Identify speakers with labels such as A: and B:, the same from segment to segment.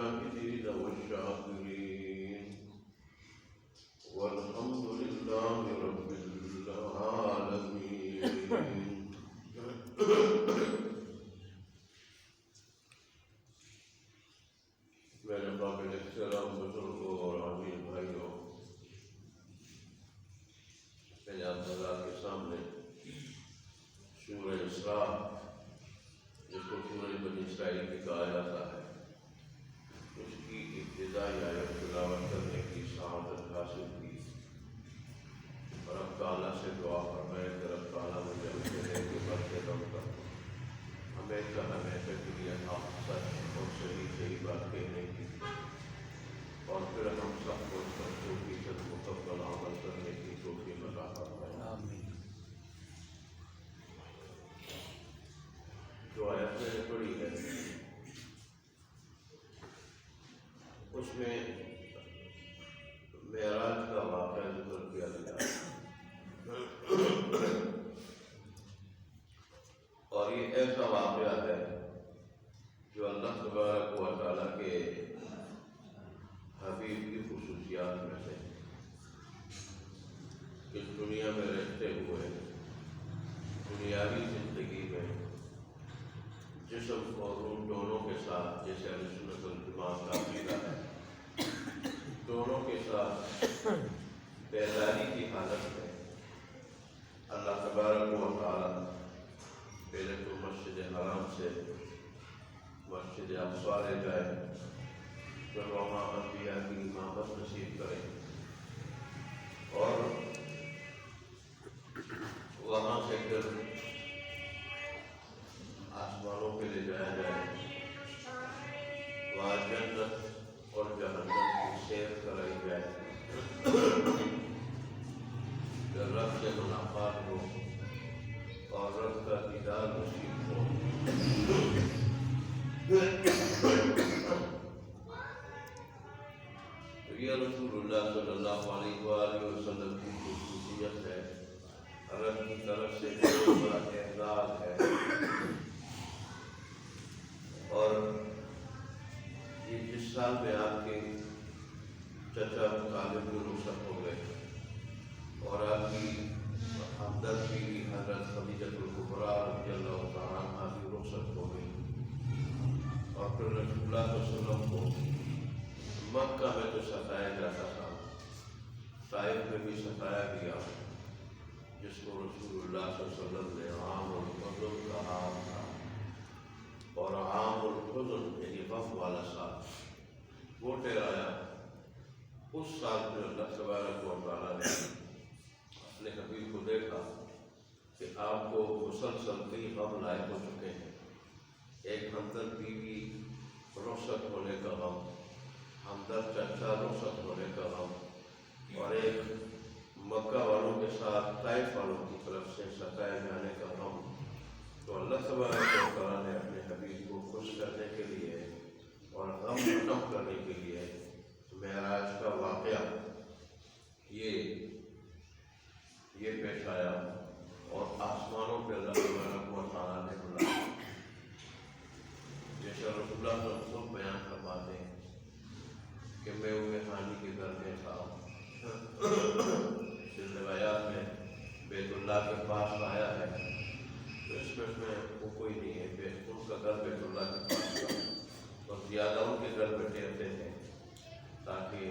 A: الشاهدين والشاكرين والحمد لله رب العالمين. میرے قابل احترام بزرگوں اور عزیز بھائیوں، میں آپ حضرات کے سامنے سورہ اسراء، جس کو سورہ بنی اسرائیل بھی کہا جاتا ہے، اس کی ابتدائی آیت تلاوت کرنے کی سعادت حاصل کی، اور رب تعالیٰ سے دعا فرمائے کہ رب تعالیٰ مجھے اپنے کے بڑھتے دم کر ہمیشہ ہمیشہ کے لیے آپ سچ اور صحیح بات کہنے کی، اور پھر ہم سب کو سچوں کی مکمل عمل کرنے کی توفیق عطا فرمائے. آمین. جو آیت میں نے پڑھی ہے اس میں معراج کا واقعہ ذکر کیا گیا ہے، اور یہ ایسا واقعہ ہے جو اللہ تبارک و تعالیٰ کے حبیب کی خصوصیات میں سے اس دنیا میں رہتے ہوئے دنیاوی زندگی میں جسم اور روح دونوں کے ساتھ، جیسے اہل سنت والجماعت کا عقیدہ ہے، دونوں کے ساتھ بیداری کی حالت میں اللہ تبارک و تعالیٰ پہلے تو مسجد حرام سے مسجد اقصی لے جائے، پھر وہاں انبیاء کی امامت نصیب کریں، اور وہاں سے پھر آسمانوں پہ لے جایا جائے، وہاں جنت اور جہنم کی سیر کرائی جائے، پھر رب سے ملاقات ہو اور رب کا دیدار نصیب ہو. تو یہ رسول اللہ صلی اللہ علیہ وآلہ وسلم کی خصوصیت ہے، رب کی طرف سے بہت بڑا اعزاز ہے. اور یہ جس سال میں آپ کے چچا طالب کی رخصت ہو گئے اور آپ کی ہمدرد بیوی حضرت خدیجہ الکبریٰ رضی اللہ تعالیٰ عنہا کی رخصت ہو گئی، اور پھر رسول اللہ صلی اللہ علیہ وسلم کو مکہ میں تو ستایا جاتا تھا، طائف میں بھی ستایا گیا، جس کو رسول اللہ صلی اللہ علیہ وسلم نے عام الحزن کہا تھا، اور عام الحزن یعنی غم والا سال وہ ٹھہرایا. اس سال میں اللہ تبارک و تعالیٰ نے اپنے حبیب کو دیکھا کہ آپ کو مسلسل کئی غم لاحق ہو چکے ہیں، ایک ہمدرد بیوی رخصت ہونے کا غم، ہمدرد چچا رخصت ہونے کا غم، اور ایک مکہ والوں کے ساتھ طائف والوں کی طرف سے ستائے جانے کا غم. تو اللہ تبارک و تعالیٰ نے اپنے حبیب کو خوش کرنے کے لیے اور غم ختم کرنے کے لیے معراج کا واقعہ یہ پیش آیا، اور آسمانوں پہ اللہ تبارک و تعالیٰ نے بلایا. جیسے رسول اللہ صلی اللہ علیہ وسلم بیان فرماتے ہیں کہ میں ہانی کے گھر میں تھا، روایات میں بیت اللہ کے پاس آیا ہے، تو اس میں وہ کوئی نہیں ہے، ان کا گھر بیت اللہ کے پاس تھا، اور زیادہ ان کے گھر میں ٹھہرتے تھے تاکہ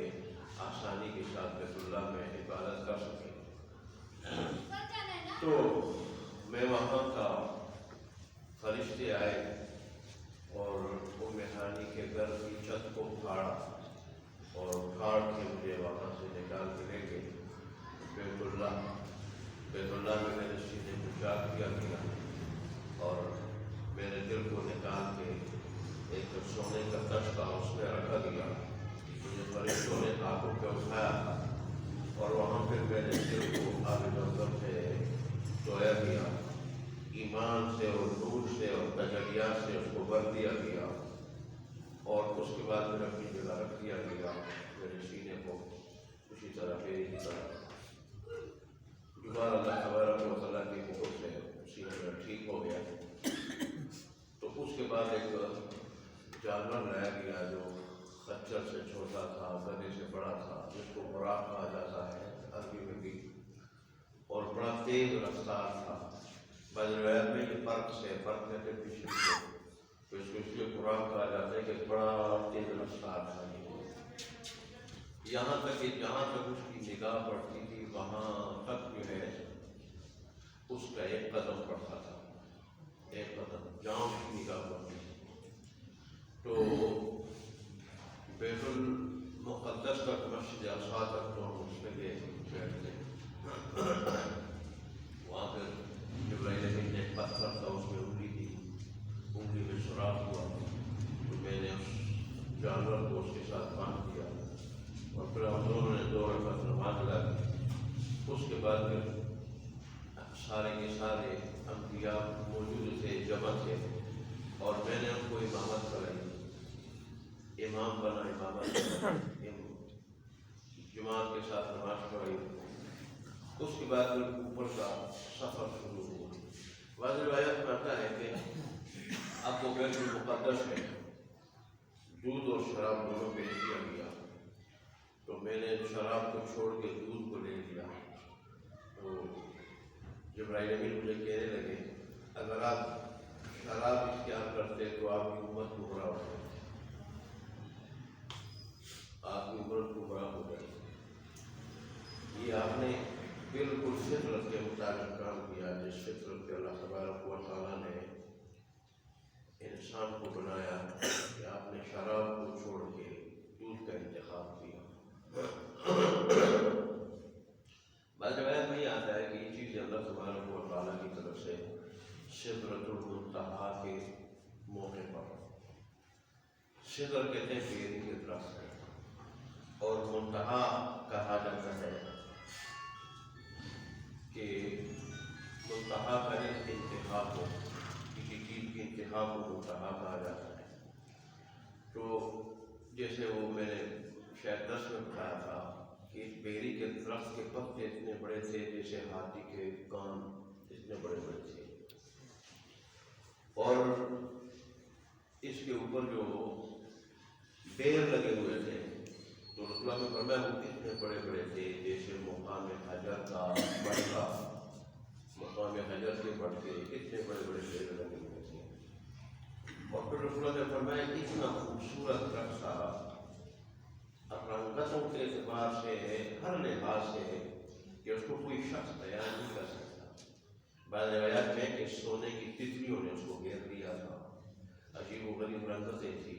A: آسانی کے ساتھ بیت اللہ میں عبادت کر سکیں. تو میں وہاں تھا، فرشتے آئے اور ہانی کے گھر کی چھت کو پھاڑا، اور پھاڑ کے مجھے وہاں سے نکال کے لے گئے بیت اللہ میں میرے سینے کو چاک کیا گیا، اور میرے دل کو نکال کے ایک سونے کا تخت اس میں رکھا گیا، مجھے فرشتوں نے آنکھوں پہ اٹھایا تھا، اور وہاں پھر میرے دل کو آب زمزم سے دھویا گیا، ایمان سے اور نور سے اور تجلیات سے اس کو بھر دیا گیا، اور اس کے بعد پھر اپنی جگہ رکھ دیا گیا میرے سینے کو اسی طرح میری طرح. دوبارہ اللہ تبارک و تعالیٰ کی حکم سے سینے میں ٹھیک ہو گیا. تو اس کے بعد ایک جانور لایا گیا جو خچر سے چھوٹا تھا، گدھے سے بڑا تھا، جس کو براق کہا جاتا ہے عربی میں بھی، اور بڑا تیز رفتار تھا۔ بعض روایت میں یہ فرق ہے پیچھے سے، تو اس کو اس لیے براق کہا جاتا ہے کہ بڑا تیز رفتار تھا۔ یہاں تک کہ جہاں تک اس کی نگاہ پڑتی تھی وہاں تک جو ہے اس کا ایک قدم پڑتا تھا، ایک قدم جہاں اس کی نگاہ پڑتی تھی۔ تو بیت المقدس تک، مسجد اقصیٰ تک تو ہم اس میں گئے بیٹھتے، وہاں پہ جبرائیل امین نے ایک پتھر تھا، اس میں انگلی دی، انگلی میں سوراخ ہوا، تو میں نے اس جانور کو اس کے ساتھ باندھ دیا، اور پھر ہم دونوں نے 2 رکعت نماز ادا کی۔ اس کے بعد پھر سارے کے سارے انبیاء موجود تھے، جمع تھے، اور میں نے ان کو امامت کرائی، امام بنا، امامت جماعت کے ساتھ نماز پڑھائی۔ اس کے بعد پھر اوپر کا سفر شروع ہوا۔ بعض روایت میں آتا ہے کہ اب وہ بیت المقدس میں دودھ اور شراب دونوں پیش کیا گیا، تو میں نے شراب کو چھوڑ کے دودھ کو لے لیا۔ تو جبرائیل امین مجھے کہنے لگے اگر آپ شراب اختیار کرتے تو آپ کی امت گمراہ ہو جائے، آپ کی امت گمراہ ہو جائے۔ یہ آپ نے بالکل فطرت کے مطابق کام کیا، جس فطرت کے اللہ تبارک و تعالیٰ نے انسان کو بنایا، کہ آپ نے شراب کو چھوڑ کے دودھ کا انتخاب کیا۔ بعض روایت میں یہ آتا ہے کہ یہ چیز اللہ تبارک و تعالیٰ کی طرف سے سدرۃ المنتہا کے موقع پر، سدر کہتے ہیں بیری کے درخت ہے، اور منتہا کہا جاتا ہے کہ منتہا کا انتہا ہو، کسی چیز کی انتہا کو منتہا کہا جاتا ہے۔ تو جیسے وہ میں نے شاید 10 میں بتایا تھا کہ اس بیری کے درخت کے پتے اتنے بڑے تھے جیسے ہاتھی کے کان، اتنے بڑے بڑے تھے، اور اس کے اوپر جو بیر لگے ہوئے تھے تو رسول اللہ نے فرمایا وہ اتنے بڑے بڑے تھے جیسے مقام حجر کا بڑھتا، مقام حجر کے بڑھ کے اتنے بڑے بڑے بیر لگے ہوئے تھے۔ اور پھر رسول اللہ نے فرمایا اتنا خوبصورت درخت تھا، رنگتوں کے اعتبار سے، ہر لحاظ سے، کہ اس کو کوئی شخص بیان نہیں کر سکتا۔ بعض روایات میں کہ سونے کی تتلیوں نے اس کو گھیر لیا تھا، عجیب و غریب رنگتیں تھی۔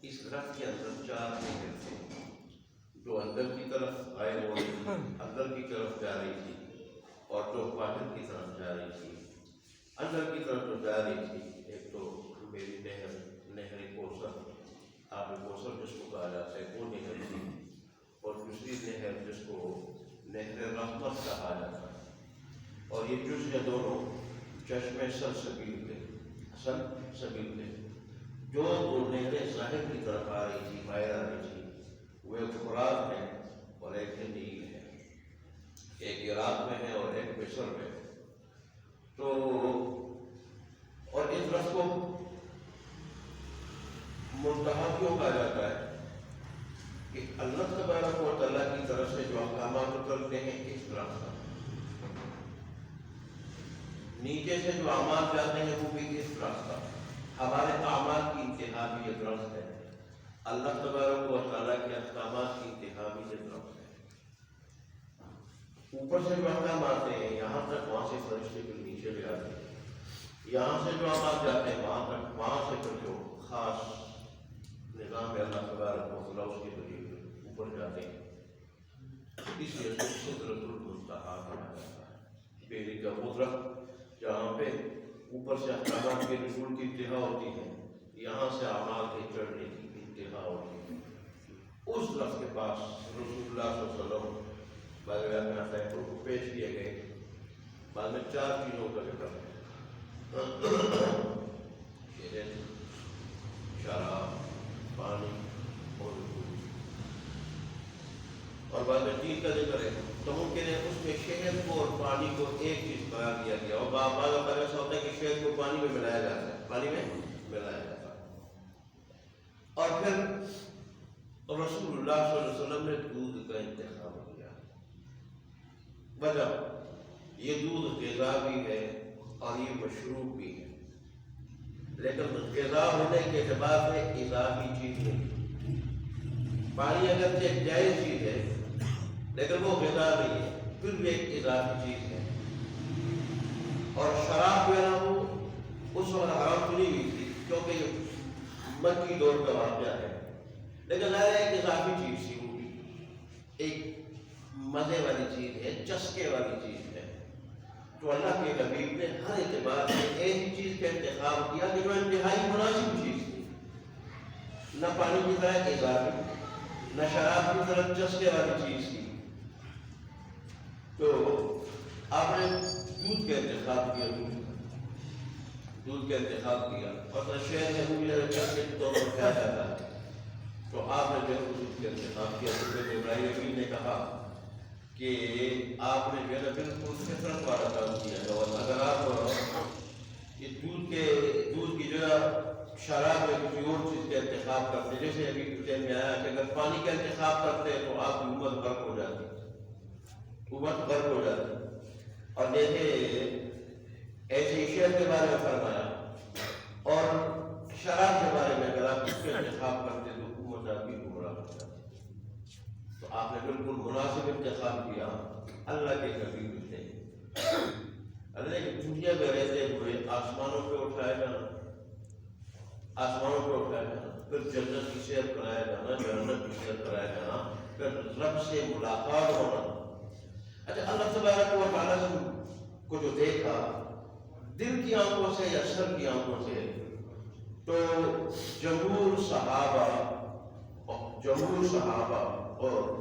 A: اس درخت کے اندر 4 نہر تھے، جو اندر کی طرف غائب ہو رہی تھی، اندر کی طرف جا رہی تھی، اور جو باہر کی طرف جا رہی تھی۔ اندر کی طرف جو جا رہی تھی، ایک تو میری نہر کوثر، آب کوثر جس کو کہا جاتا ہے، وہ نہر تھی، اور دوسری نہر جس کو نہر رحمت کہا جاتا ہے، اور یہ جزء دونوں چشمے سلسبیل تھے۔ جو 2 نہریں ظاہر کی طرف آ رہی تھی، باہر آ رہی تھی، وہ ایک فرات ہے اور ایک نیل ہے، ایک عراق میں ہے اور ایک مصر میں۔ تو اور اس درخت کو منتہا کیوں کہا جاتا ہے کہ اللہ تبارک و تعالیٰ کی طرف سے جو احکامات اترتے ہیں اس درخت کا، نیچے سے جو اعمال جاتے ہیں وہ بھی اس درخت کا، ہمارے اعمال کی انتہا بھی یہ درخت ہے، اللہ تبارک و تعالیٰ کے احکامات کی انتہا بھی یہ درخت ہے۔ اوپر سے جو احکام آتے ہیں یہاں تک، وہاں سے فرشتے کے نیچے بھی آتے ہیں، یہاں سے جو اعمال جاتے ہیں وہاں تک، وہاں سے پھر جو خاص نظام ہے اللہ تبارک و تعالیٰ اس کے ذریعے اوپر جاتے ہیں۔ اس لیے سدرۃ المنتہا کہا جاتا ہے، بیری کا وہ درخت جہاں پہ اوپر سے احکامات کے نزول کی انتہا ہوتی ہے، یہاں سے اعمال کے چڑھنے کی انتہا ہوتی ہے۔ اس درخت کے پاس رسول اللہ صلی اللہ علیہ وسلم بعض روایات میں آتا ہے کو پیش کیے گئے، بعد میں 4 چیزوں کا ذکر ہے، شراب، پانی اور دودھ، اور بعد میں 3 کا ذکر ہے۔ تو ممکن ہے اس میں شہد کو اور پانی کو ایک چیز قرار دیا گیا، اور بعض اوقات ایسا ہوتا ہے کہ شہد کو پانی میں ملایا جاتا ہے، پانی میں ملایا جاتا ہے، اور پھر اور رسول اللہ صلی اللہ علیہ وسلم نے دودھ کا انتخاب کیا. وجہ یہ دودھ غذا بھی ہے اور یہ مشروب بھی ہے، لیکن غذا ہونے کے اعتبار سے اضافی چیز نہیں. پانی اگرچہ ایک جائز چیز ہے لیکن وہ غذا نہیں ہے، پھر بھی ایک اضافی چیز ہے. اور شراب جو ہے نا وہ اس وقت حرام تو نہیں ہوئی تھی کیونکہ یہ مکی دور کا واقعہ ہے، لیکن ظاہر ہے ایک اضافی چیز تھی، وہ بھی ایک مزے والی چیز ہے، چسکے والی چیز ہے. تو اللہ کے حبیب نے ہر اعتبار سے ایسی چیز کا انتخاب کیا کہ جو انتہائی مناسب چیز تھی، نہ پانی کی طرح اضافی نہ شراب کی طرح چسکے والی چیز تھی. تو آپ نے دودھ کا انتخاب کیا، دودھ کا انتخاب کیا اور شہر میں مجھے چسکے کے طور پر کھایا جاتا ہے، تو آپ نے جو دودھ کا انتخاب کیا. حضرت ابراہیم امین نے کہا کہ آپ نے جو ہے نا بالکل فطرت والا کام کیا ہے. اور اگر آپ یہ دودھ کی جو ہے شراب یا کسی اور چیز کا انتخاب کرتے، جیسے ابھی ذہن میں آیا کہ اگر پانی کا انتخاب کرتے تو آپ کی امت غرق ہو جاتی، امت غرق ہو جاتی. اور جیسے ایسے شہر کے بارے میں فرمایا اور شراب کے بارے میں اگر آپ اس کا انتخاب کرتے تو امت آپ کی گمراہ ہو جاتی. تو آپ نے بالکل مناسب انتخاب کیا. اللہ کے حبیب تھے. اللہ کی دنیا میں رہتے ہوئے آسمانوں پہ اٹھایا جانا، آسمانوں پہ اٹھایا جانا، پھر جنت کی سیر کرایا جانا، جنت کی سیر کرایا جانا، پھر رب سے ملاقات ہونا. اچھا، اللہ تبارک و تعالیٰ کو جو دیکھا دل کی آنکھوں سے یا سر کی آنکھوں سے، تو جمہور صحابہ اور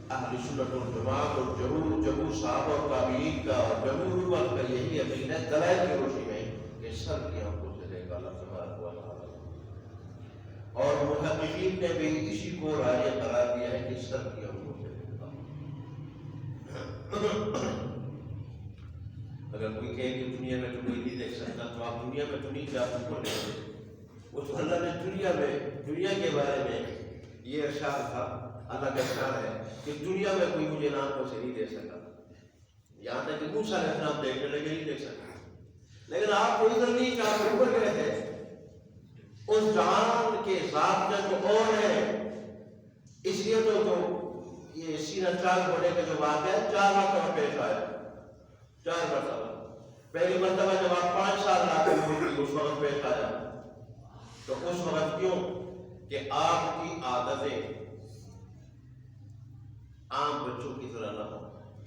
A: اہل سنت والجماعت اور جمہور صحابہ اور تابعین کا اور جمہور امت کا یہی یقین ہے دلائل کی روشنی میں کہ سر کی آنکھوں سے دیکھا اللہ تبارک و تعالیٰ. اور محققین نے بھی اسی کو راجع قرار دیا ہے کہ سر کی آنکھوں سے دیکھا. اگر کوئی کہے کہ دنیا میں تو کوئی نہیں دیکھ سکتا تو آپ دنیا میں تو نہیں جا سکتے. وہ تو اللہ نے دنیا کے بارے میں یہ ارشاد تھا، اللہ کا ارشاد ہے کہ دنیا میں کوئی مجھے آنکھوں سے نہیں دیکھ سکا. یہاں تک کہ موسیٰ علیہ السلام دیکھنے لگے نہیں دیکھ سکا، لیکن آپ کو ادھر نہیں کہ آپ اوپر گئے تھے. اس جہان کے ذات کا جو اور ہے، اس لیے تو جو یہ سینہ چاک ہونے کا جو واقعہ ہے 4 مرتبہ پیش آیا. 4 مرتبہ. پہلی مرتبہ جب آپ 5 سال ناقل ہوئی اس وقت پیش آیا. تو اس وقت کیوں کہ آپ کی عادتیں عام بچوں کی طرح نہ ہو،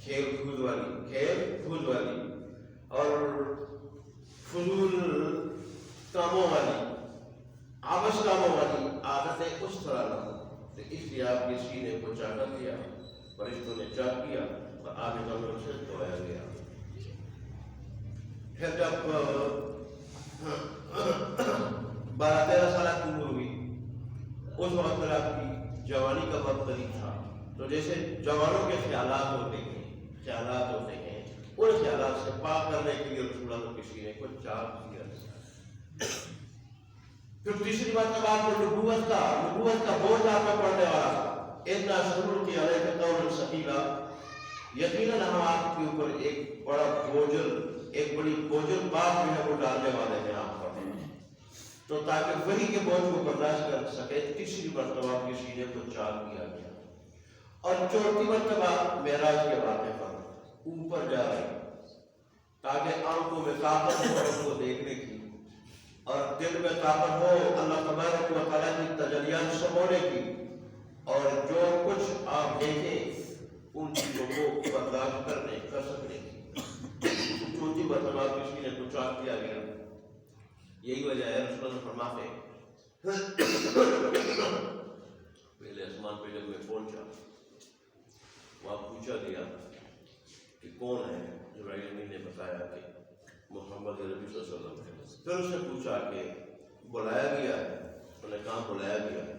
A: کھیل کود والی اور فضول کاموں والی، عبث کاموں والی عادتیں اس طرح نہ ہو. تو اس لیے آپ کے سینے کو چاٹا دیا، فرشتوں نے چاک کیا اور آپ کمروں سے دھویا گیا. پھر جب 12-13 سال کی عمر ہوئی، اس وقت پر آپ کی جوانی کا وقت قریب تھا. تو جیسے جوانوں کے خیالات ہوتے ہیں ان خیالات سے پاک کرنے کے لیے رسول اللہ کے سینے کو چاک کیا. پھر تیسری بات جب آپ کو نبوت کا بوجھ آپ پر پڑنے والا تھا، اتنا سرور کی علیہ قول ثقیلا، یقیناً ہم آپ کے اوپر ایک بڑی بوجھل بات جو ہے وہ ڈالنے والے ہیں آپ پر. تو تاکہ وہی کے بوجھ کو برداشت کر سکے تیسری مرتبہ آپ کے سینے کو چاک کیا گیا. اور چوتھی مرتبہ معراج کے واقعے پر اوپر جا رہے تاکہ آنکھوں میں طاقت ہو اس کو دیکھنے کی اور دل میں طاقت ہو اللہ تبارک و تعالیٰ کی تجلیات سمونے کی، اور جو کچھ آپ دیکھیں ان چیزوں کو برداشت کر سکنے کی. چوتھی مرتبہ آپ کے سینے کو چاک کیا گیا. یہی وجہ ہے رسول اللہ فرماتے پہلے آسمان پہ جب میں پہنچا وہاں پوچھا گیا کہ کون ہے. جبرائیل امین نے بتایا کہ محمد ربی صلی اللہ علیہ وسلم. پھر اس نے پوچھا کہ بلایا گیا ہے، انہوں نے کہا بلایا گیا ہے.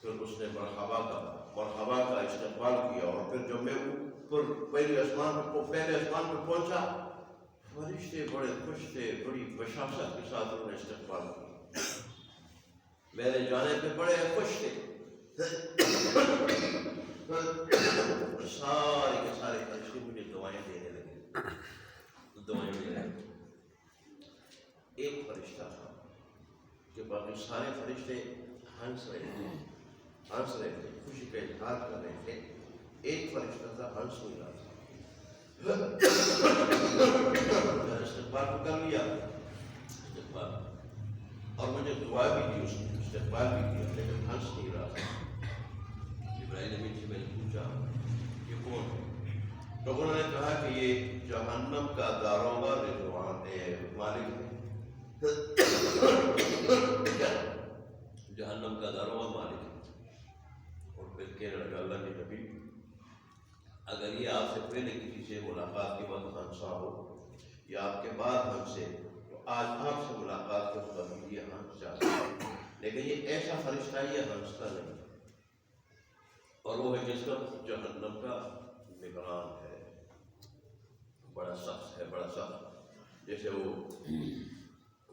A: پھر اس نے مرحبا کا استقبال کیا. اور پھر جب میں پہلے آسمان پہ پہنچا، فرشتے بڑے خوش تھے، بڑی بشاشت کے ساتھ انہوں نے استقبال کیا. میرے جانے پہ بڑے خوش تھے. سارے کے سارے فرشتے مجھے دعائیں دینے لگے، دعائیں دینے لگے۔ ایک فرشتہ تھا کہ باقی سارے فرشتے ہنس رہے تھے، خوشی کا اظہار کر رہے تھے، ایک فرشتہ تھا ہنس نہیں رہا تھا۔ استغفار کو کر لیا، استغفار، اور مجھے دعا بھی دی، اس نے استغفار بھی کیا، لیکن ہنس نہیں رہا تھا۔ جبرائیل امین سے میں نے پوچھا یہ کون ہے؟ تو انہوں نے کہا کہ یہ جہنم کا داروغہ رضوان مالک ہے، جہنم کا داروغہ مالک ہے۔ اور پھر کہنے لگا اللہ کے نبی اگر یہ آپ سے پہلے کسی سے ملاقات کے وقت ہنسا ہو یا آپ کے بعد ہنسے تو آج آپ سے ملاقات کے وقت یہ ہنس جاتا ہے، لیکن یہ ایسا فرشتہ یہ ہنستا نہیں، اور وہ ہے جس کا جہنم کا نگران ہے، بڑا سخت ہے، بڑا سخت۔ جیسے وہ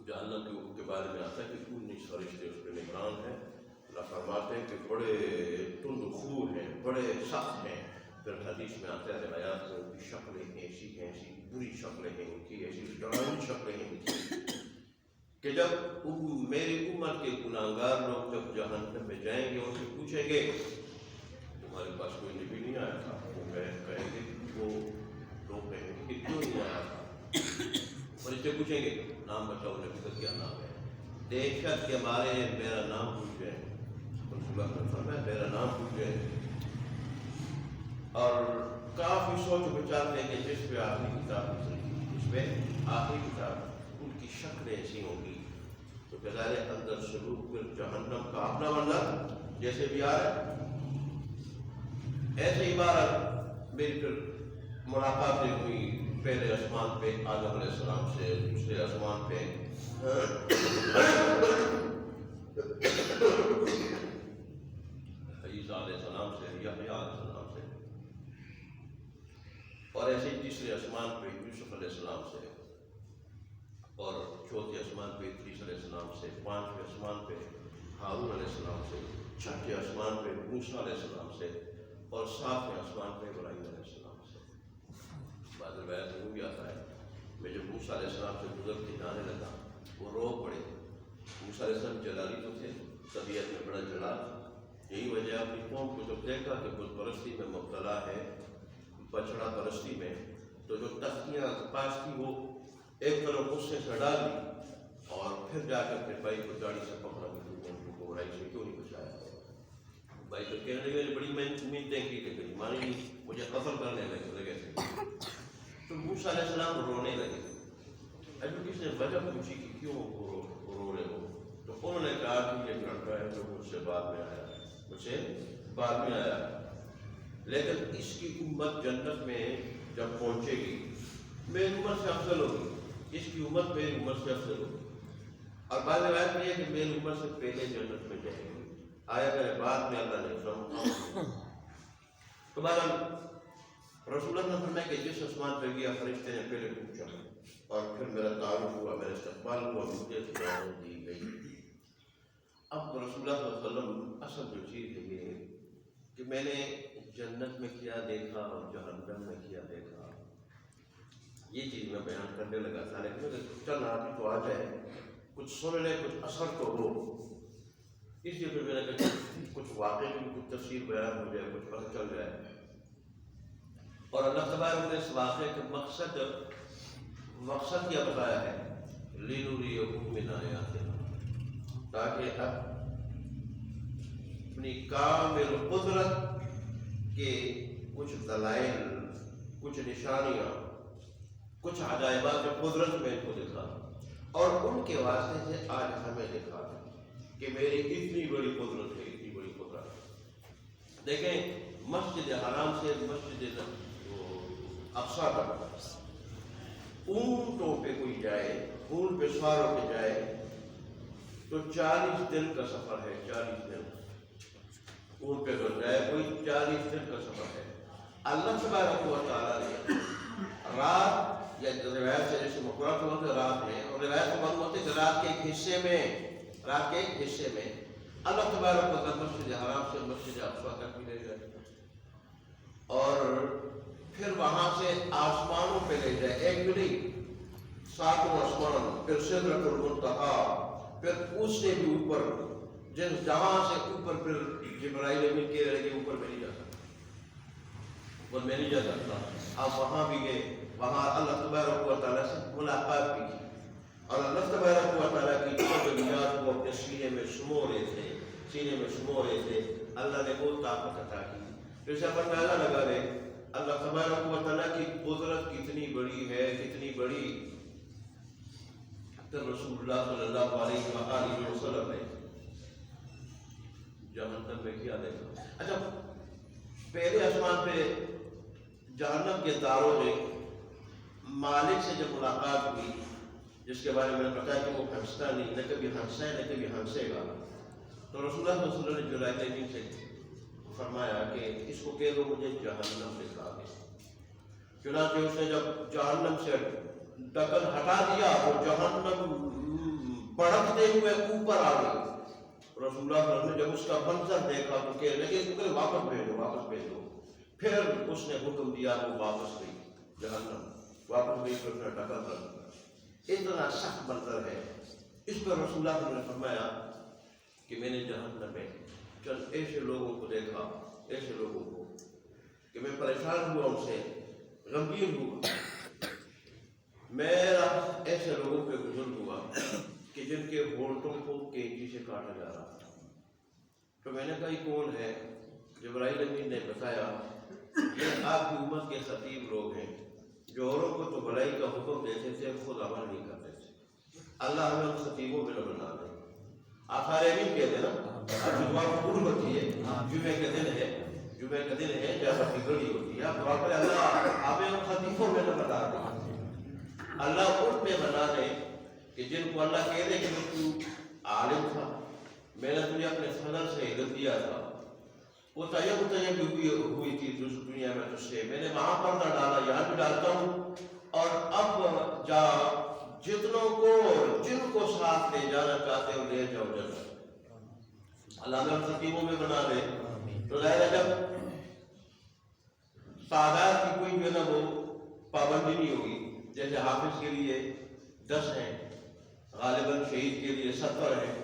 A: جہنم کے بارے میں آتا ہے کہ 19 فرشتے اس پہ نگران ہیں، اللہ فرماتے ہیں کہ بڑے تند خو ہیں، بڑے سخت ہیں۔ پھر حدیث میں آتا ہے روایات میں ان کی شکلیں ایسی بری شکلیں ہیں، ان کی ایسی ڈراؤنی شکلیں ہیں کہ جب میری عمر کے گناہگار لوگ جب جہنم میں جائیں گے ان سے پوچھیں گے تمہارے پاس کوئی نبی نہیں آیا تھا؟ وہ کہیں گے وہ لوگ کہیں گے کہ کیوں نہیں آیا تھا؟ فرشتے پوچھیں گے نام بتاؤ، نبی کا کیا نام ہے؟ دہشت کے مارے میرا نام پوچھ جائیں، رسول اللہ نے فرمایا میرا نام پوچھ جائیں، اور کافی سوچ بچار لیں گے جس پہ آخری کتاب اس پہ آخری کتاب ان کی شکلیں ایسی ہوں گی تو بظاہر اندر سلوک پھر جہنم کا اپنا منظر جیسے بھی آ رہا ہے۔ ایسے ہی بار میری پھر ملاقاتیں ہوئی، پہلے آسمان پہ آدم علیہ السلام سے، دوسرے آسمان پہ عیسیٰ علیہ السلام سے، یحییٰ علیہ السلام سے، اور ایسے ہی تیسرے آسمان پہ یوسف علیہ السلام سے، اور چوتھے آسمان پہ ادریس علیہ السلام سے، پانچویں آسمان پہ ہارون علیہ السلام سے، چھٹے آسمان پہ موسیٰ علیہ السلام سے، اور ساتویں آسمان پہ ابراہیم علیہ السلام سے۔ بعض روایت میں وہ بھی آتا ہے میں جب موسیٰ علیہ السلام سے گزر کے جانے لگا وہ رو پڑے۔ موسیٰ علیہ السلام جلالی تو تھے، طبیعت میں بڑا جلال تھا، یہی وجہ اپنی قوم کو جب دیکھا کہ بت پرستی میں مبتلا ہے، بچڑا پرستی میں، تو جو تختیاں پاس تھی وہ ایک طرف غصے سے ڈال دی، اور پھر جا کر کے بھائی کو داڑھی سے پکڑا کہ تم کو برائی سے کیوں نہیں بچایا؟ بھائی تو کہنے لگے بڑی منتیں کی کہ مانی نہیں، مجھے قتل کرنے لگے تھے۔ تو موسیٰ علیہ السلام رونے لگے، ابھی کسی نے وجہ پوچھی کہ کیوں رو رہے ہو؟ تو انہوں نے کہا کہ یہ لڑکا ہے جو مجھ سے بعد میں آیا، لیکن اس کی امت جنت میں جب پہنچے گی میری عمر سے افضل ہوگی، اس کی امت میری عمر سے افضل ہوگی، اور بعض روایت میں ہے کہ میری عمر سے پہلے جنت میں جائے گی، آیا میرے بعد میں اللہ نے سمجھا۔ تو بہرحال رسول اللہ نے فرمایا کہ جس آسمان پہ گیا فرشتے نے پہلے پوچھا، اور پھر میرا تعارف ہوا، میرا استقبال ہوا، مجھے اجازت دی گئی۔ اب رسول اللہ صلی اللہ علیہ وسلم اصل جو چیز ہے یہ ہے کہ میں نے جنت میں کیا دیکھا اور جہنم میں کیا دیکھا، یہ چیز میں بیان کرنے لگا تھا، لیکن چل آدمی تو آ جائے، کچھ سن لے، کچھ اثر تو ہو، اس لیے پھر میں نے کہا کچھ واقعی کی کچھ تفسیر بیان ہو جائے، کچھ پتہ چل جائے۔ اور اللہ تبارک نے اس واقعے کا مقصد کیا بتایا ہے، لِنُرِيَهُ مِنْ آیَاتِنَا، تاکہ اپنی کامل قدرت کے کچھ دلائل، کچھ نشانیاں، کچھ عجائبات قدرت میں ان کو دکھا، اور ان کے واسطے سے آج ہمیں دکھا کہ میری اتنی بڑی قدرت ہے، اتنی بڑی قدرت۔ دیکھیں مسجد حرام سے مسجد اقصیٰ تک اونٹوں پہ کوئی جائے، اونٹ پہ سوار ہو کے جائے تو 40 دن کا سفر ہے، 40 دن اونٹ پہ اگر جائے کوئی 40 دن کا سفر ہے۔ اللہ تبارک و تعالیٰ نے رات، یا روایت سے جیسے مقرر ہوتے رات میں، اور روایت کو معلوم ہوتے کہ رات کے ایک حصے میں اللہ تبارک و تعالیٰ مسجد حرام سے سے اقصیٰ تک بھی لے جائے اور پھر وہاں سے آسمانوں پہ لے جائے، ایک بھی نہیں، ساتوں آسمان، پھر سدرۃ المنتہا، پھر اس سے بھی اوپر، جہاں سے اوپر پھر جبرائیل امین کے رہے اوپر میں نہیں جا سکتا، اوپر میں نہیں جا سکتا۔ آپ وہاں بھی گئے، وہاں اللہ تبارک و تعالیٰ سے ملاقات بھی کی، اور اللہ تبارک و تعالیٰ کی تجلیات کو اپنے سینے میں سمو رہے تھے، اللہ نے وہ طاقت عطا کی۔ جیسے آپ اندازہ لگا رہے اللہ تبارک و تعالیٰ کی قدرت کتنی بڑی ہے، کتنی بڑی، پھر رسول اللہ صلی اللہ علیہ وآلہ وسلم نے جہنم میں کیا دیکھا۔ اچھا، پہلے آسمان پہ جہنم کے داروں نے مالک سے جب ملاقات ہوئی، جس کے بارے میں نے بتایا کہ وہ ہنستا نہیں، نہ کبھی ہنسا ہے نہ کبھی ہنسے گا، تو رسول اللہ صلی اللہ علیہ وسلم نے جبرائیل امین سے فرمایا کہ اس کو کہہ دو مجھے جہنم سے کھا دے۔ چنانچہ اس نے جب جہنم سے ڈکن ہٹا دیا تو جہنم بڑھتے ہوئے اوپر آ گئی۔ رسول اللہ صلی اللہ علیہ وسلم نے جب اس کا منظر دیکھا تو کہہ لگے کہ واپس بھیجو۔ پھر اس نے حکم دیا، وہ واپس گئی، جہنم واپس گئی، پھر اس نے ڈکن رکھ دیا۔ اتنا سخت منظر ہے۔ اس پر رسول اللہ صلی اللہ علیہ وسلم نے فرمایا کہ میں نے جہنم میں چند ایسے لوگوں کو دیکھا، ایسے لوگوں کو کہ میں پریشان ہوا، ان سے غمگین ہوا۔ میرا ایسے لوگوں پہ گزر ہوا کہ جن کے ہونٹوں کو کینچی سے کاٹا جا رہا تھا۔ تو میں نے کہا یہ کون ہے؟ جبرائیل امین نے بتایا یہ آپ کی امت کے خطیب لوگ ہیں جو اوروں کو تو بھلائی کا حکم دیتے تھے، خود عمل نہیں کرتے تھے۔ اللہ ہمیں ان خطیبوں میں نہ بنا دے۔ آخر امین کہتے ہیں نا، جمعہ قبول ہوتی ہے، جمعے کا دن ہے جب اپنی گھڑی ہوتی ہے، آپ دعا کریں اللہ ہمیں ان خطیبوں میں نہ بنا دے، اللہ ان میں بنا دے کہ جن کو اللہ کہہ دے کہ تو عالم تھا، میں نے تجھے اپنے صدر سے علم دیا تھا، وہ طیب ہوئی تھی دنیا میں تجھ سے، میں نے وہاں پر نہ ڈالا، یہاں بھی ڈالتا ہوں، اور اب جا جتنوں کو جن کو ساتھ لے جانا چاہتے ہو لے جاؤ جنت۔ اللہ میں خطیبوں میں بنا دے۔ تو ظاہر ہے جب تعداد کی کوئی جو ہے نا وہ پابندی نہیں ہوگی، جیسے حافظ کے لیے 10 ہیں، غالباً شہید کے لیے 70 ہیں،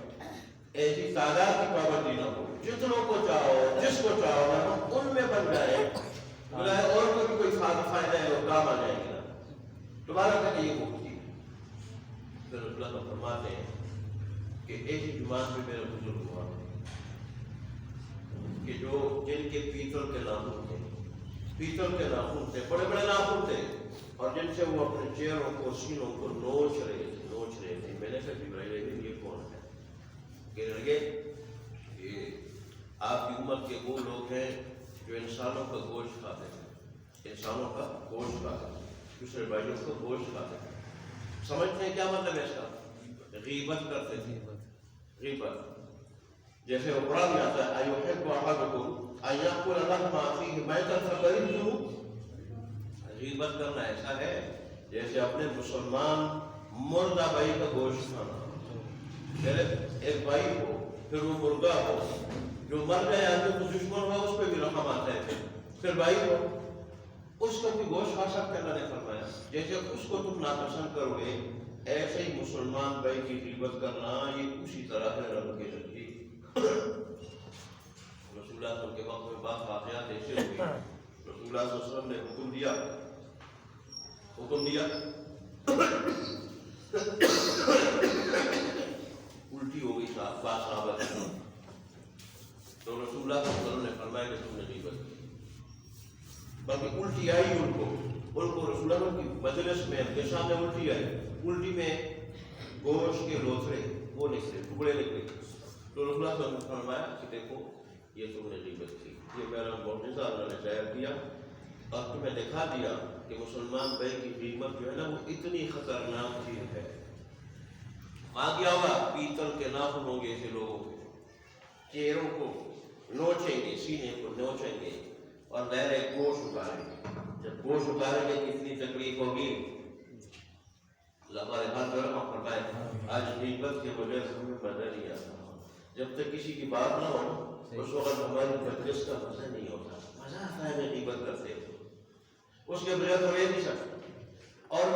A: ایسی تعداد کی پابندی نہ ہو، جتنوں کو چاہو جس کو چاہو ان میں بن جائے، اور کو بھی کوئی فائدہ ہے وہ کام آ جائے گا۔ دوبارہ کہ یہ ہوتی ہے۔ پھر اللہ فرماتے ہیں کہ ایسی جماعت میں میرا بزرگ ہوا کہ جو جن کے پیتل کے ناخن تھے، بڑے بڑے ناخن تھے، اور جن سے وہ اپنے چہروں کو سینوں کو نوچ رہے تھے۔ میں نے کہا جبرائیل امین یہ کون ہے؟ کہنے لگے یہ آپ کی امت کے وہ لوگ ہیں جو انسانوں کا گوشت کھاتے ہیں، دوسرے بھائیوں کا گوشت کھاتے ہیں۔ سمجھتے ہیں کیا مطلب ہے اس کا؟ غیبت کرتے تھے، غیبت جیسے قرآن میں آتا ہے ایحب احدکم ان یاکل لحم اخیہ میتا فکرہتموہ۔ غیبت کرنا ایسا ہے جیسے اپنے مسلمان مردہ بھائی کا گوشت کھانا۔ ایک بھائی ہو، پھر وہ مردہ ہو، جو مر گیا تو دشمن ہو اس پہ بھی رحم آتا ہے، پھر بھائی ہو اس کا بھی گوشت کھا سکتے۔ اللہ نے فرمایا جیسے اس کو تم ناپسند کرو گے ایسے ہی مسلمان بھائی کی غیبت کرنا یہ اسی طرح ہے رب کے نزدیک۔ رسول اللہ صلی اللہ علیہ وسلم کے وقت میں بعض واقعات ایسے ہوئی، رسول اللہ صلی اللہ علیہ وسلم نے حکم دیا الٹی ہو گئی صحابہ کی، تو رسول اللہ صلی اللہ علیہ وسلم نے فرمایا کہ تم نے غیبت کی، بلکہ الٹی آئی ان کو رسول اللہ کی مجلس میں ان کے سامنے الٹی آئی، الٹی میں گوشت کے لوتھڑے وہ نکلے، ٹکڑے نکلے، تو رسول اللہ صلی اللہ علیہ وسلم نے فرمایا کہ دیکھو یہ تم نے غیبت کی، یہ میرا معجزہ اللہ نے ظاہر کیا اور تمہیں دکھا دیا کہ مسلمان بھائی کی غیبت جو ہے نا وہ اتنی خطرناک چیز ہے۔ وہاں کیا ہوگا؟ پیتل کے ناخن ہوں گے ایسے لوگوں کے، چہروں کو نوچیں گے، سینے کو نوچیں گے اور لہرے گوشت اتاریں گے۔ جب گوشت اتاریں گے کتنی تکلیف ہوگی۔ اللہ ہمارے ہاتھ میں رحم فرمائے، آج غیبت کے وجہ سے ہمیں مزہ نہیں آتا، جب تک کسی کی بات نہ ہو اس وقت ہماری مجلس کا مزہ نہیں ہوتا. مزہ آتا ہے غیبت کرتے اس کے بغیر تو رہ نہیں سکتا. اور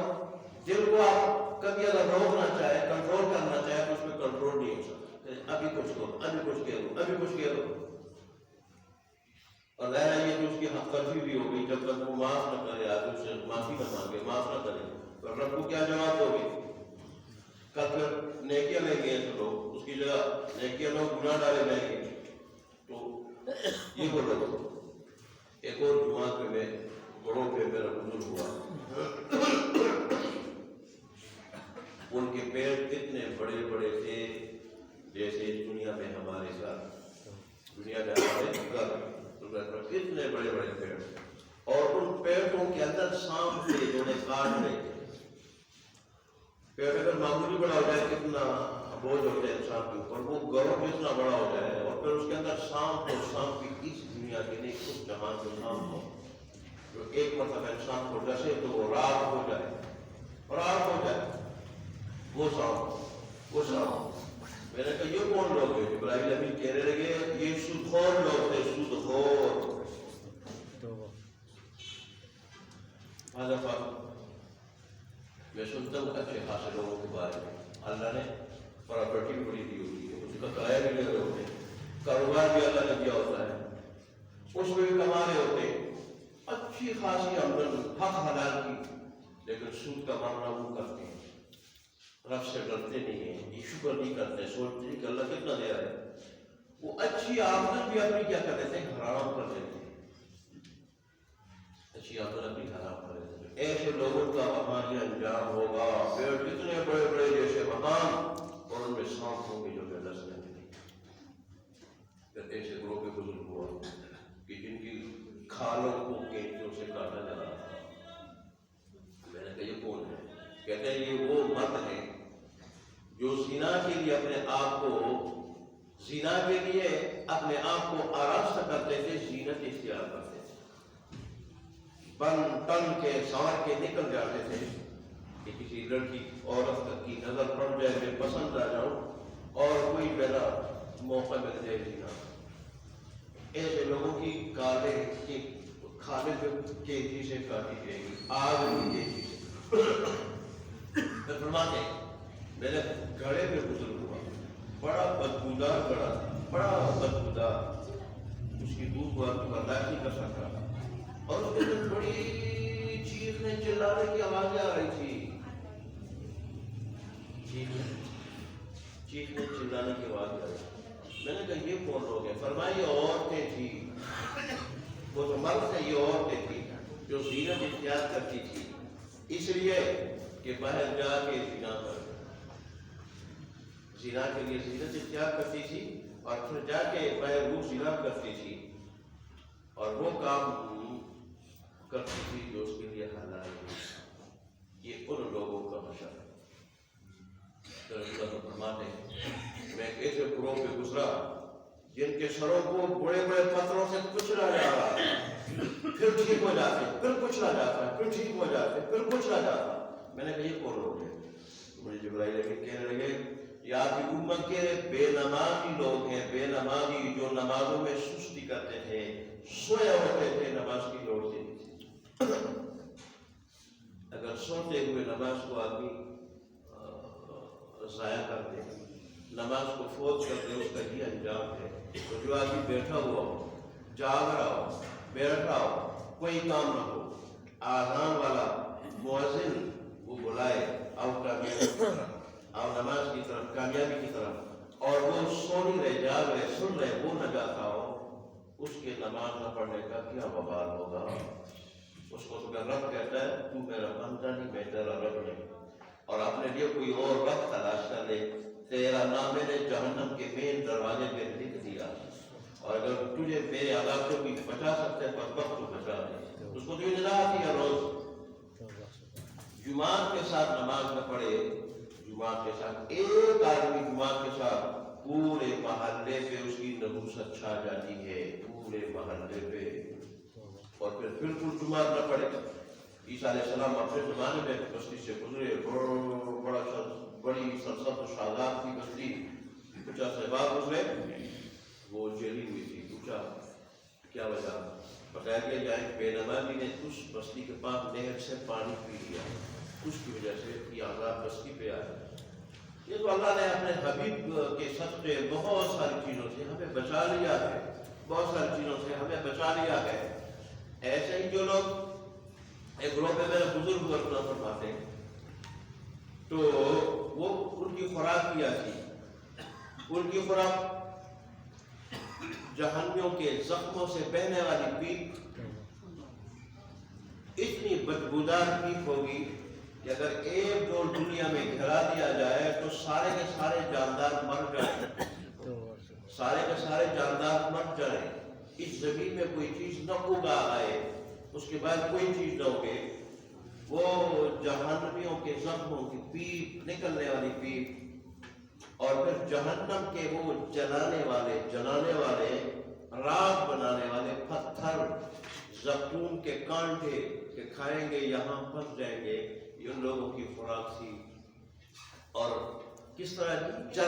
A: دل کو آپ کبھی اگر روکنا چاہے, کنٹرول کرنا چاہے تو اس میں کنٹرول نہیں ہو سکتا. ابھی کچھ کرو, ابھی کچھ کہہ دو, ابھی کچھ کہہ دو. اور ظاہر یہ کہ اس کی حق تلفی بھی ہوگی. جب تک وہ معاف نہ کرے, آدمی سے معافی نہ مانگے, معاف نہ کرے, تو رب کو کیا جواب دو گے؟ کل پھر نیکیاں لیں گے تو لوگ اس کی جگہ نیکیاں لوگ گناہ ڈالے جائیں گے. تو یہ بول رہا تھا. ایک اور جماعت پہ میں گروہ پہ میرا بزرگ ہوا, ان کے پیر اتنے بڑے بڑے تھے جیسے دنیا میں ہمارے ساتھ, دنیا میں ہمارے گھر اتنے بڑے بڑے پیڑ, اور ان پیڑوں کے اندر سانپ تھے جو انہیں کاٹ رہے تھے. پیڑ اگر معمولی بڑا ہو جائے کتنا بوجھ ہو جائے انسان کے اوپر, وہ گروہ کتنا بڑا ہو جائے, اور پھر اس کے اندر سانپ ہو, سانپ کی اس دنیا کے نہیں کچھ جہاں جو سانپ ہو, جو ایک مرتبہ انسان کو ڈسے تو وہ راگ ہو جائے, راگ ہو جائے. وہ سانپ, وہ سانپ. میں نے کہا یہ کون لوگ ہیں؟ جبرائیل امین کہنے لگے یہ سودخور لوگ تھے, سودخور. میں سنتا ہوں اچھے خاصے لوگوں کے بارے میں, اللہ نے پراپرٹی بھی بڑی دی ہوتی ہے, اس کا کرایہ بھی لے رہے ہوتے ہیں, کاروبار بھی اللہ نے دیا ہوتا ہے, اس میں بھی کما رہے ہوتے ہیں, اچھی خاصی آمدن حق حلال کی, لیکن سود کا معاملہ وہ کرتے ہیں, رب سے ڈرتے نہیں ہیں, یہ شکر نہیں کرتے, سوچتے ہیں کہ اللہ کتنا دے رہا ہے. وہ اچھی آمدن بھی اپنی کیا کر دیتے ہیں, حرام کر دیتے ہیں, اچھی آمدن اپنی حرام کر دیتے ہیں. ایسے لوگوں کا ہمارے انجام ہوگا. پیڑ کتنے بڑے بڑے جیسے مکان, اور ان میں سانپ ہوں گے جو کہ دس دیں گے. پھر ایسے گروہ کے بزرگ ہوا کہ جن کی کھالوں کو کینچوں سے کاٹا جا رہا تھا. میں نے کہا یہ کون ہے؟ کہتے ہیں یہ وہ مرد ہیں جو زنا کے لیے اپنے آپ کو, زنا کے لیے اپنے آپ کو آراستہ کرتے تھے, زینت اختیار کرتے تھے, بن تن کے سنور کے نکل جاتے تھے کہ کسی لڑکی عورت کی نظر پڑ جائے, میں پسند آ جاؤں اور کوئی میرا موقع مل جائے زنا. ایسے لوگوں کی کالے کی کھانے پہ کینچی سے کاٹی جائے گی, آگ کی کینچی سے. فرماتے میرے گھڑے میں گزر ہوا, بڑا بدبودار گھڑا, بڑا بدبودار, اس کی دودھ کو آپ برداشت نہیں کر سکتا, اور اس کے بڑی چیخنے چلانے کی آوازیں آ رہی تھی, چیخنے چلانے کی آواز آ رہی. میں نے کہا یہ کون لوگ ہیں؟ فرمایا یہ عورتیں تھیں, وہ تو مرد ہے, یہ عورتیں تھیں جو زینت اختیار کرتی تھی اس لیے کہ باہر جا کے زنا کر, زنا کے لیے زینت اختیار کرتی تھی, اور پھر جا کے باہر وہ زنا کرتی تھی, اور وہ کام کرتی تھی جو اس کے لیے حلال ہے. یہ ان لوگوں کا مشہور ہے. فرماتے ہیں میں ایک ایسے گروہ پہ گزرا جن کے سروں کو بڑے بڑے پتھروں سے کچلا جا رہا ہے, پھر ٹھیک ہو جاتے, پھر کچلا جاتا ہے, پھر ٹھیک ہو جاتے, پھر کچلا جاتا. میں نے کہا یہ کون لوگ ہیں؟ مجھے جبرائیل امین کہنے لگے یہ آپ کی امت کے بے نمازی لوگ ہیں, بے نمازی جو نمازوں میں سستی کرتے تھے, سویا ہوتے تھے, نماز کی لوڑ سے. اگر سوتے ہوئے نماز کو آدمی ضائع کر دے, نماز کو فوت کر دے, اس کا یہ انجام ہے. تو جو آدمی بیٹھا ہوا ہو, جاگ رہا ہو, بیٹھا ہو, کوئی کام نہ ہو, آذان والا مؤذن وہ بلائے آؤ کامیابی کی طرف, آؤ نماز کی طرف, کامیابی کی طرف, اور وہ سو نہیں رہے, جاگ رہے, سن رہے, وہ نہ جاتا ہو, اس کے نماز نہ پڑھنے کا کیا وبال ہوگا. اس کو تو رب کہتا ہے تو میرا بندہ نہیں, میں تیرا رب نہیں, اور اپنے لیے کوئی اور وقت تلاش کر لے. تیرا نام میں نے جہنم کے مین دروازے پہ لکھ دیا, اور اگر تجھے میرے عذاب سے کوئی بچا سکتا ہے تو وقت کو بچا دے. اس کو تو یہ نظر آتی ہے روز جماعت کے ساتھ نماز نہ پڑھے, جماعت کے ساتھ ایک آدمی جماعت کے ساتھ پورے محلے پہ اس کی نحوست چھا جاتی ہے, پورے محلے پہ. اور پھر بالکل جماعت نہ پڑھے. عیسیٰ علیہ السلام اپنے زمانے میں بستی سے گزرے, بڑی سرسبز و شاداب کی بستی, کچھ عرصے بعد گزرے, وہ جلی ہوئی تھی. پوچھا کیا وجہ؟ بتایا کہ جائے بے نمازی نے اس بستی کے پاس نہر سے پانی پی لیا, اس کی وجہ سے یہ عذاب بستی پہ آیا. یہ تو اللہ نے اپنے حبیب کے صدقے بہت ساری چیزوں سے ہمیں بچا لیا ہے, بہت ساری چیزوں سے ہمیں بچا لیا ہے. ایسے ہی جو لوگ ایک گروہ میں میرے بزرگ اپنا فرماتے ہیں تو وہ ان کی خوراک کیا تھی, ان کی خوراک جہنمیوں کے زخموں سے بہنے والی پیپ, اتنی بدبودار پیپ ہوگی کہ اگر ایک ڈول دنیا میں گھرا دیا جائے تو سارے کے سارے جاندار مر جائیں, سارے کے سارے جاندار مر جائیں. اس زمین میں کوئی چیز نہ اگا آئے, اس کے بعد کوئی چیز نہ اگے, وہ جہنمیوں کے زخموں کی پیپ, نکلنے والی پیپ, اور پھر جہنم کے وہ جلانے والے راکھ بنانے والے پتھر, زقوم کے کانٹے کہ کھائیں گے یہاں پھنس جائیں گے. یہ ان لوگوں کی خوراک تھی. اور کس طرح جل